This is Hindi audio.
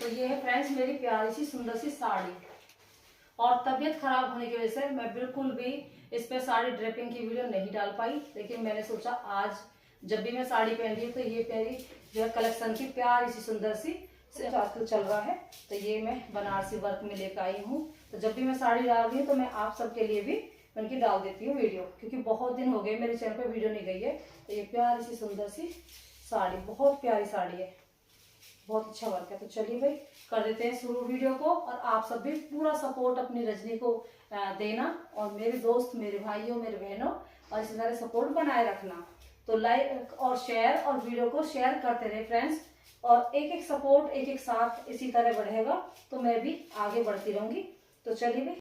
तो ये है फ्रेंड्स मेरी प्यारी सी सुंदर सी साड़ी। और तबीयत खराब होने की वजह से मैं बिल्कुल भी इस पे साड़ी ड्रेपिंग की वीडियो नहीं डाल पाई, लेकिन मैंने सोचा आज जब भी मैं साड़ी पहन रही हूँ तो ये मेरी जो है कलेक्शन की प्यारी सी सुंदर सी आजकल चल रहा है, तो ये मैं बनारसी वर्क में लेकर आई हूँ। तो जब भी मैं साड़ी डाल रही हूँ तो मैं आप सबके लिए भी उनकी डाल देती हूँ वीडियो, क्योंकि बहुत दिन हो गए मेरे चैनल पे वीडियो नहीं गई है। तो ये प्यारी सी सुंदर सी साड़ी, बहुत प्यारी साड़ी है, बहुत अच्छा वर्क है। तो चलिए भाई कर देते हैं शुरू वीडियो को। और आप सब भी पूरा सपोर्ट अपनी रजनी को देना, और मेरे दोस्त, मेरे भाइयों, मेरे बहनों, और इसी तरह सपोर्ट बनाए रखना। तो लाइक और शेयर और वीडियो को शेयर करते रहे फ्रेंड्स, और एक एक सपोर्ट, एक एक साथ इसी तरह बढ़ेगा तो मैं भी आगे बढ़ती रहूंगी। तो चलिए भाई